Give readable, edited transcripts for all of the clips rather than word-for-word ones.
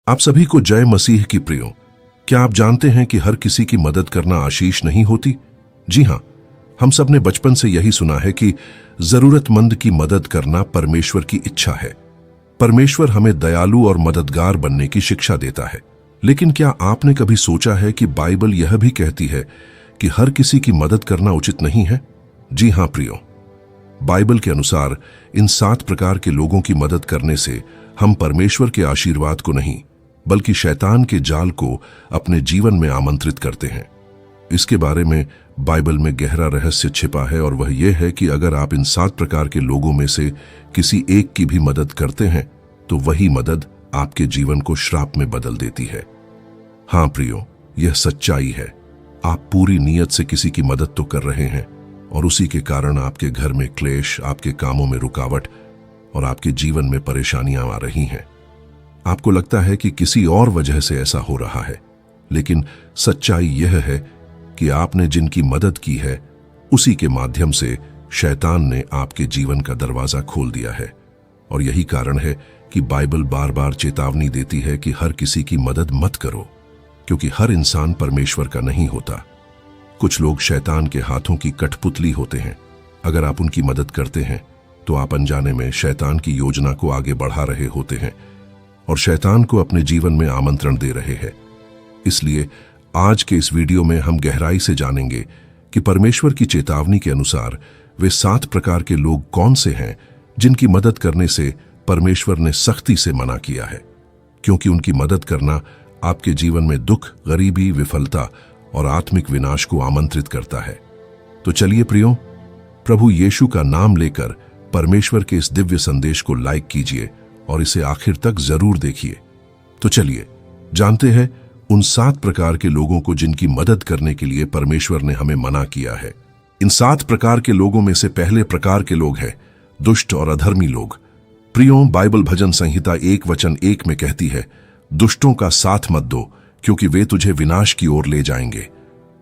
आप सभी को जय मसीह की प्रियो। क्या आप जानते हैं कि हर किसी की मदद करना आशीष नहीं होती? जी हां, हम सब ने बचपन से यही सुना है कि जरूरतमंद की मदद करना परमेश्वर की इच्छा है। परमेश्वर हमें दयालु और मददगार बनने की शिक्षा देता है। लेकिन क्या आपने कभी सोचा है कि बाइबल यह भी कहती है कि हर किसी की मदद करना उचित नहीं है? जी हां प्रियो, बाइबल के अनुसार इन 7 प्रकार के लोगों की मदद करने से हम परमेश्वर के आशीर्वाद को नहीं बल्कि शैतान के जाल को अपने जीवन में आमंत्रित करते हैं। इसके बारे में बाइबल में गहरा रहस्य छिपा है और वह यह है कि अगर आप इन 7 प्रकार के लोगों में से किसी एक की भी मदद करते हैं तो वही मदद आपके जीवन को श्राप में बदल देती है। हां प्रियो, यह सच्चाई है। आप पूरी नीयत से किसी की मदद तो कर रहे हैं और उसी के कारण आपके घर में क्लेश, आपके कामों में रुकावट और आपके जीवन में परेशानियां आ रही हैं। आपको लगता है कि किसी और वजह से ऐसा हो रहा है, लेकिन सच्चाई यह है कि आपने जिनकी मदद की है उसी के माध्यम से शैतान ने आपके जीवन का दरवाजा खोल दिया है। और यही कारण है कि बाइबल बार बार चेतावनी देती है कि हर किसी की मदद मत करो, क्योंकि हर इंसान परमेश्वर का नहीं होता। कुछ लोग शैतान के हाथों की कठपुतली होते हैं। अगर आप उनकी मदद करते हैं तो आप अनजाने में शैतान की योजना को आगे बढ़ा रहे होते हैं और शैतान को अपने जीवन में आमंत्रण दे रहे हैं। इसलिए आज के इस वीडियो में हम गहराई से जानेंगे कि परमेश्वर की चेतावनी के अनुसार वे 7 प्रकार के लोग कौन से हैं जिनकी मदद करने से परमेश्वर ने सख्ती से मना किया है, क्योंकि उनकी मदद करना आपके जीवन में दुख, गरीबी, विफलता और आत्मिक विनाश को आमंत्रित करता है। तो चलिए प्रियो, प्रभु यीशु का नाम लेकर परमेश्वर के इस दिव्य संदेश को लाइक कीजिए और इसे आखिर तक जरूर देखिए। तो चलिए जानते हैं उन 7 प्रकार के लोगों को जिनकी मदद करने के लिए परमेश्वर ने हमें मना किया है। इन 7 प्रकार के लोगों में से पहले प्रकार के लोग हैं दुष्ट और अधर्मी लोग। प्रियो, बाइबल भजन संहिता 1:1 में कहती है, दुष्टों का साथ मत दो क्योंकि वे तुझे विनाश की ओर ले जाएंगे।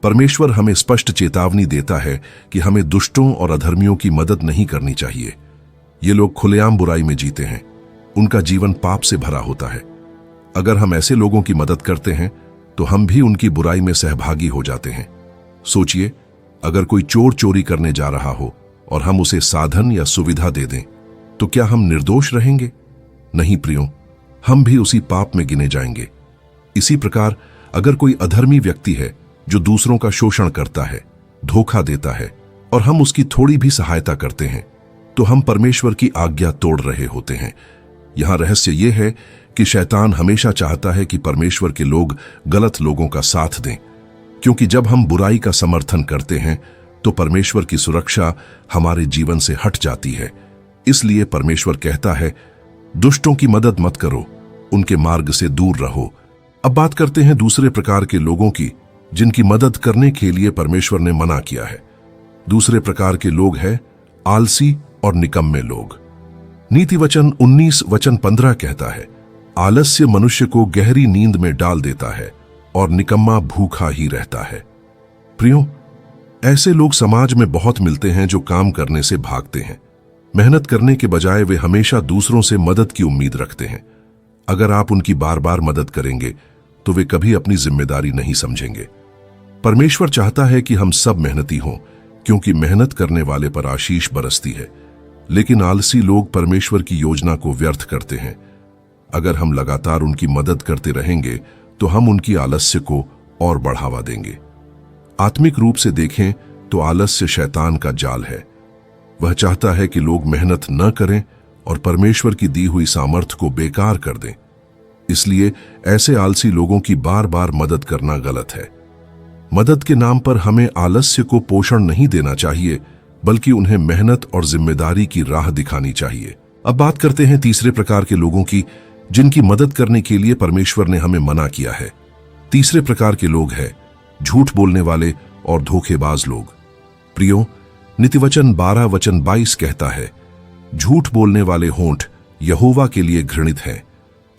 परमेश्वर हमें स्पष्ट चेतावनी देता है कि हमें दुष्टों और अधर्मियों की मदद नहीं करनी चाहिए। ये लोग खुलेआम बुराई में जीते हैं, उनका जीवन पाप से भरा होता है। अगर हम ऐसे लोगों की मदद करते हैं तो हम भी उनकी बुराई में सहभागी हो जाते हैं। सोचिए, अगर कोई चोर चोरी करने जा रहा हो और हम उसे साधन या सुविधा दे दें तो क्या हम निर्दोष रहेंगे? नहीं प्रियो, हम भी उसी पाप में गिने जाएंगे। इसी प्रकार अगर कोई अधर्मी व्यक्ति है जो दूसरों का शोषण करता है, धोखा देता है और हम उसकी थोड़ी भी सहायता करते हैं तो हम परमेश्वर की आज्ञा तोड़ रहे होते हैं। यहां रहस्य यह है कि शैतान हमेशा चाहता है कि परमेश्वर के लोग गलत लोगों का साथ दें, क्योंकि जब हम बुराई का समर्थन करते हैं तो परमेश्वर की सुरक्षा हमारे जीवन से हट जाती है। इसलिए परमेश्वर कहता है, दुष्टों की मदद मत करो, उनके मार्ग से दूर रहो। अब बात करते हैं दूसरे प्रकार के लोगों की जिनकी मदद करने के लिए परमेश्वर ने मना किया है। दूसरे प्रकार के लोग हैं आलसी और निकम्मे लोग। नीति वचन 19:15 कहता है, आलस्य मनुष्य को गहरी नींद में डाल देता है और निकम्मा भूखा ही रहता है। प्रियो, ऐसे लोग समाज में बहुत मिलते हैं जो काम करने से भागते हैं। मेहनत करने के बजाय वे हमेशा दूसरों से मदद की उम्मीद रखते हैं। अगर आप उनकी बार बार मदद करेंगे तो वे कभी अपनी जिम्मेदारी नहीं समझेंगे। परमेश्वर चाहता है कि हम सब मेहनती हों, क्योंकि मेहनत करने वाले पर आशीष बरसती है। लेकिन आलसी लोग परमेश्वर की योजना को व्यर्थ करते हैं। अगर हम लगातार उनकी मदद करते रहेंगे तो हम उनकी आलस्य को और बढ़ावा देंगे। आत्मिक रूप से देखें तो आलस्य शैतान का जाल है। वह चाहता है कि लोग मेहनत न करें और परमेश्वर की दी हुई सामर्थ्य को बेकार कर दें। इसलिए ऐसे आलसी लोगों की बार बार मदद करना गलत है। मदद के नाम पर हमें आलस्य को पोषण नहीं देना चाहिए, बल्कि उन्हें मेहनत और जिम्मेदारी की राह दिखानी चाहिए। अब बात करते हैं तीसरे प्रकार के लोगों की जिनकी मदद करने के लिए परमेश्वर ने हमें मना किया है। तीसरे प्रकार के लोग हैं झूठ बोलने वाले और धोखेबाज लोग। प्रियो, नीतिवचन 12:22 कहता है, झूठ बोलने वाले होंठ यहोवा के लिए घृणित हैं,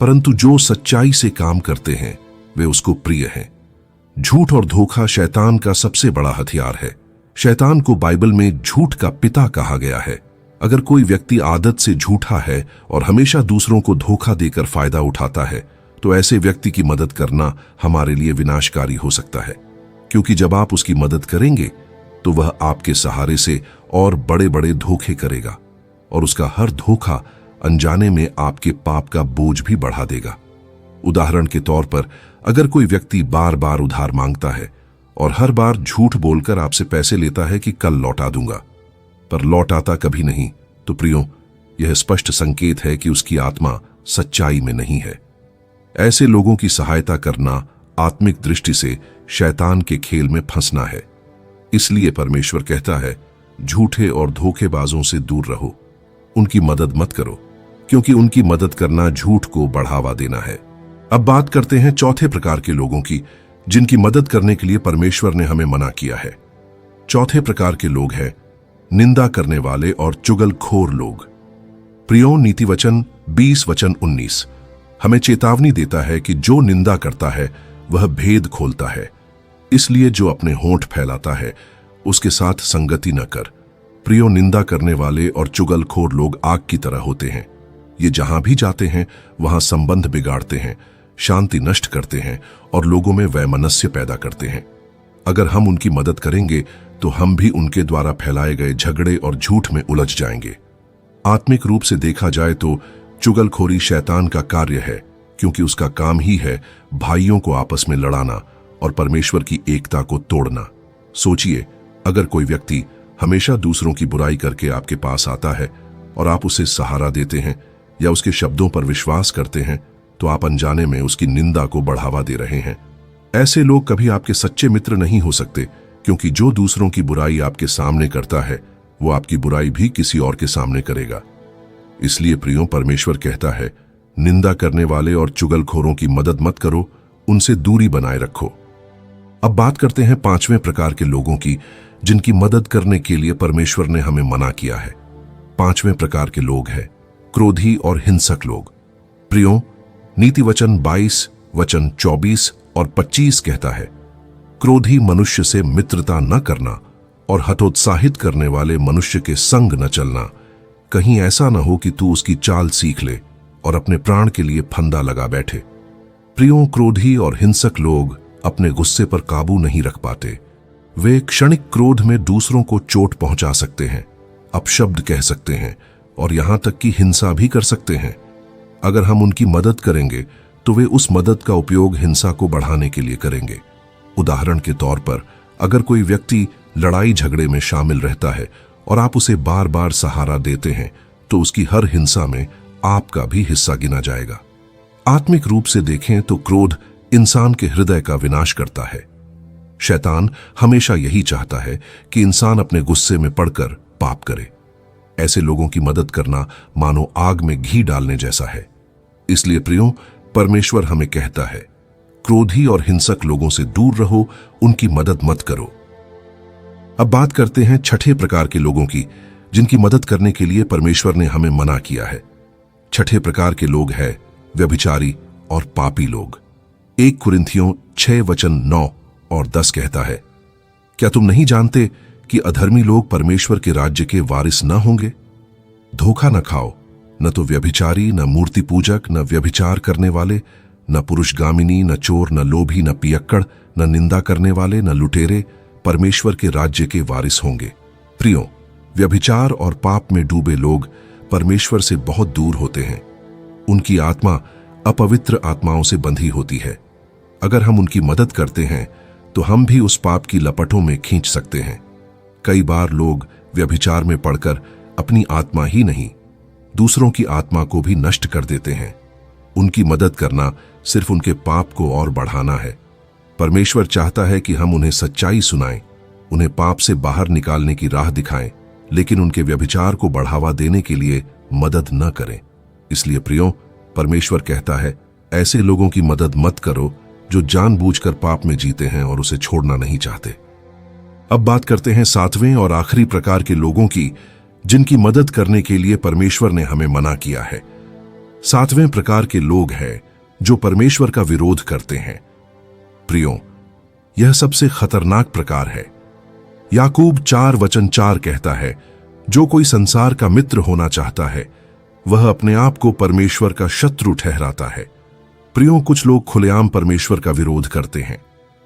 परंतु जो सच्चाई से काम करते हैं वे उसको प्रिय हैं। झूठ और धोखा शैतान का सबसे बड़ा हथियार है। शैतान को बाइबल में झूठ का पिता कहा गया है। अगर कोई व्यक्ति आदत से झूठा है और हमेशा दूसरों को धोखा देकर फायदा उठाता है तो ऐसे व्यक्ति की मदद करना हमारे लिए विनाशकारी हो सकता है, क्योंकि जब आप उसकी मदद करेंगे तो वह आपके सहारे से और बड़े बड़े धोखे करेगा, और उसका हर धोखा अनजाने में आपके पाप का बोझ भी बढ़ा देगा। उदाहरण के तौर पर, अगर कोई व्यक्ति बार बार उधार मांगता है और हर बार झूठ बोलकर आपसे पैसे लेता है कि कल लौटा दूंगा, पर लौटाता कभी नहीं, तो प्रियो, यह स्पष्ट संकेत है कि उसकी आत्मा सच्चाई में नहीं है। ऐसे लोगों की सहायता करना आत्मिक दृष्टि से शैतान के खेल में फंसना है। इसलिए परमेश्वर कहता है, झूठे और धोखेबाजों से दूर रहो, उनकी मदद मत करो, क्योंकि उनकी मदद करना झूठ को बढ़ावा देना है। अब बात करते हैं चौथे प्रकार के लोगों की, जिनकी मदद करने के लिए परमेश्वर ने हमें मना किया है। चौथे प्रकार के लोग हैं निंदा करने वाले और चुगलखोर लोग। प्रियो, नीति वचन 20:19 हमें चेतावनी देता है कि जो निंदा करता है वह भेद खोलता है, इसलिए जो अपने होंठ फैलाता है उसके साथ संगति न कर। प्रियो, निंदा करने वाले और चुगलखोर लोग आग की तरह होते हैं। ये जहां भी जाते हैं वहां संबंध बिगाड़ते हैं, शांति नष्ट करते हैं और लोगों में वैमनस्य पैदा करते हैं। अगर हम उनकी मदद करेंगे तो हम भी उनके द्वारा फैलाए गए झगड़े और झूठ में उलझ जाएंगे। आत्मिक रूप से देखा जाए तो चुगलखोरी शैतान का कार्य है, क्योंकि उसका काम ही है भाइयों को आपस में लड़ाना और परमेश्वर की एकता को तोड़ना। सोचिए, अगर कोई व्यक्ति हमेशा दूसरों की बुराई करके आपके पास आता है और आप उसे सहारा देते हैं या उसके शब्दों पर विश्वास करते हैं, तो आप अनजाने में उसकी निंदा को बढ़ावा दे रहे हैं। ऐसे लोग कभी आपके सच्चे मित्र नहीं हो सकते, क्योंकि जो दूसरों की बुराई आपके सामने करता है वो आपकी बुराई भी किसी और के सामने करेगा। इसलिए प्रियो, परमेश्वर कहता है, निंदा करने वाले और चुगलखोरों की मदद मत करो, उनसे दूरी बनाए रखो। अब बात करते हैं पांचवें प्रकार के लोगों की, जिनकी मदद करने के लिए परमेश्वर ने हमें मना किया है। पांचवें प्रकार के लोग हैं क्रोधी और हिंसक लोग। प्रियो, नीति वचन 22:24 और 25 कहता है, क्रोधी मनुष्य से मित्रता न करना और हतोत्साहित करने वाले मनुष्य के संग न चलना, कहीं ऐसा न हो कि तू उसकी चाल सीख ले और अपने प्राण के लिए फंदा लगा बैठे। प्रियो, क्रोधी और हिंसक लोग अपने गुस्से पर काबू नहीं रख पाते। वे क्षणिक क्रोध में दूसरों को चोट पहुंचा सकते हैं, अपशब्द कह सकते हैं और यहां तक कि हिंसा भी कर सकते हैं। अगर हम उनकी मदद करेंगे तो वे उस मदद का उपयोग हिंसा को बढ़ाने के लिए करेंगे। उदाहरण के तौर पर, अगर कोई व्यक्ति लड़ाई झगड़े में शामिल रहता है और आप उसे बार बार सहारा देते हैं, तो उसकी हर हिंसा में आपका भी हिस्सा गिना जाएगा। आत्मिक रूप से देखें तो क्रोध इंसान के हृदय का विनाश करता है। शैतान हमेशा यही चाहता है कि इंसान अपने गुस्से में पड़कर पाप करे। ऐसे लोगों की मदद करना मानो आग में घी डालने जैसा है। इसलिए प्रियो, परमेश्वर हमें कहता है, क्रोधी और हिंसक लोगों से दूर रहो, उनकी मदद मत करो। अब बात करते हैं छठे प्रकार के लोगों की, जिनकी मदद करने के लिए परमेश्वर ने हमें मना किया है। छठे प्रकार के लोग हैं व्यभिचारी और पापी लोग। 1 कुरिन्थियों 6:9 और 10 कहता है, क्या तुम नहीं जानते कि अधर्मी लोग परमेश्वर के राज्य के वारिस न होंगे? धोखा न खाओ, न तो व्यभिचारी, न मूर्ति पूजक, न व्यभिचार करने वाले, न पुरुषगामिनी, न चोर, न लोभी, न पियक्कड़, न निंदा करने वाले, न लुटेरे परमेश्वर के राज्य के वारिस होंगे। प्रियो, व्यभिचार और पाप में डूबे लोग परमेश्वर से बहुत दूर होते हैं। उनकी आत्मा अपवित्र आत्माओं से बंधी होती है। अगर हम उनकी मदद करते हैं तो हम भी उस पाप की लपटों में खींच सकते हैं। कई बार लोग व्यभिचार में पड़कर अपनी आत्मा ही नहीं, दूसरों की आत्मा को भी नष्ट कर देते हैं। उनकी मदद करना सिर्फ उनके पाप को और बढ़ाना है। परमेश्वर चाहता है कि हम उन्हें सच्चाई सुनाएं, उन्हें पाप से बाहर निकालने की राह दिखाएं, लेकिन उनके व्यभिचार को बढ़ावा देने के लिए मदद न करें। इसलिए प्रियो, परमेश्वर कहता है, ऐसे लोगों की मदद मत करो जो जानबूझकर पाप में जीते हैं और उसे छोड़ना नहीं चाहते। अब बात करते हैं 7वें और आखिरी प्रकार के लोगों की, जिनकी मदद करने के लिए परमेश्वर ने हमें मना किया है। 7वें प्रकार के लोग हैं जो परमेश्वर का विरोध करते हैं। प्रियो, यह सबसे खतरनाक प्रकार है। याकूब 4:4 कहता है, जो कोई संसार का मित्र होना चाहता है वह अपने आप को परमेश्वर का शत्रु ठहराता है। प्रियो, कुछ लोग खुलेआम परमेश्वर का विरोध करते हैं।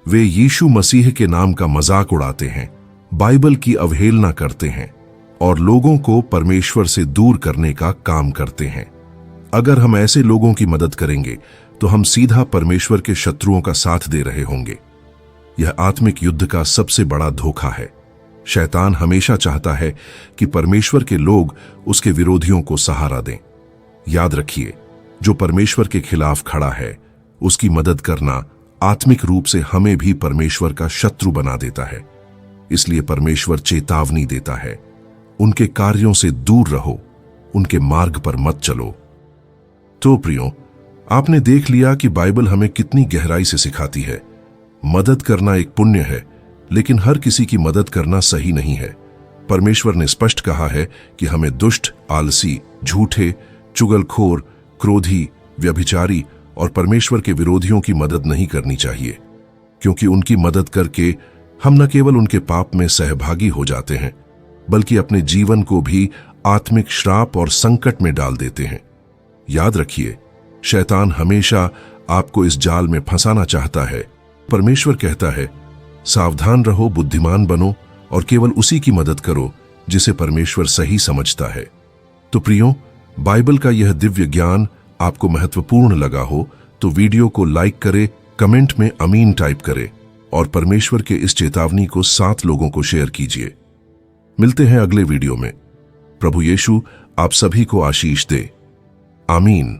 वे यीशु मसीह के नाम का मजाक उड़ाते हैं, बाइबल की अवहेलना करते हैं और लोगों को परमेश्वर से दूर करने का काम करते हैं। अगर हम ऐसे लोगों की मदद करेंगे तो हम सीधा परमेश्वर के शत्रुओं का साथ दे रहे होंगे। यह आत्मिक युद्ध का सबसे बड़ा धोखा है। शैतान हमेशा चाहता है कि परमेश्वर के लोग उसके विरोधियों को सहारा दें। याद रखिए, जो परमेश्वर के खिलाफ खड़ा है उसकी मदद करना आत्मिक रूप से हमें भी परमेश्वर का शत्रु बना देता है। इसलिए परमेश्वर चेतावनी देता है, उनके कार्यों से दूर रहो, उनके मार्ग पर मत चलो। तो प्रियो, आपने देख लिया कि बाइबल हमें कितनी गहराई से सिखाती है। मदद करना एक पुण्य है, लेकिन हर किसी की मदद करना सही नहीं है। परमेश्वर ने स्पष्ट कहा है कि हमें दुष्ट, आलसी, झूठे, चुगलखोर, क्रोधी, व्यभिचारी और परमेश्वर के विरोधियों की मदद नहीं करनी चाहिए, क्योंकि उनकी मदद करके हम न केवल उनके पाप में सहभागी हो जाते हैं, बल्कि अपने जीवन को भी आत्मिक श्राप और संकट में डाल देते हैं। याद रखिए, शैतान हमेशा आपको इस जाल में फंसाना चाहता है। परमेश्वर कहता है, सावधान रहो, बुद्धिमान बनो और केवल उसी की मदद करो जिसे परमेश्वर सही समझता है। तो प्रियो, बाइबल का यह दिव्य ज्ञान आपको महत्वपूर्ण लगा हो तो वीडियो को लाइक करें, कमेंट में आमीन टाइप करें और परमेश्वर के इस चेतावनी को 7 लोगों को शेयर कीजिए। मिलते हैं अगले वीडियो में। प्रभु यीशु आप सभी को आशीष दे। आमीन।